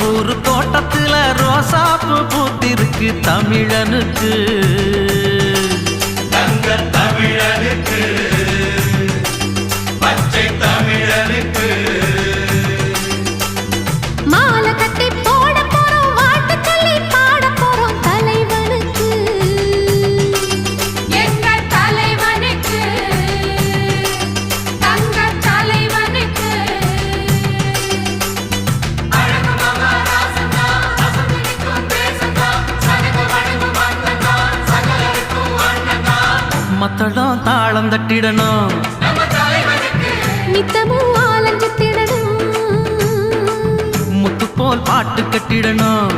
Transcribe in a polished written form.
ஊரு தோட்டத்துல ரோசாப்பு பூத்திருக்கு தமிழனுக்கு தங்க தமிழனுக்கு பச்சை தமிழனுக்கு மாலை கட்டி போட போறோம் வாழ்த்து சொல்லி பாட போறோம் தலைவனுக்கு எங்கள் தலைவனுக்கு தங்க தலைவனுக்கு அழகு மகாராசந்தா அசந்திக்கும் தேசந்தா சனக வடகு மன்னந்தா சகலருக்கும் அண்ணந்தா மத்தளம் தாளம் தட்டிடணும் நம்ம தலைவனுக்கு நித்தமும் ஆலஞ்சு திடணும் முத்து போல் பாட்டு கட்டிடணும்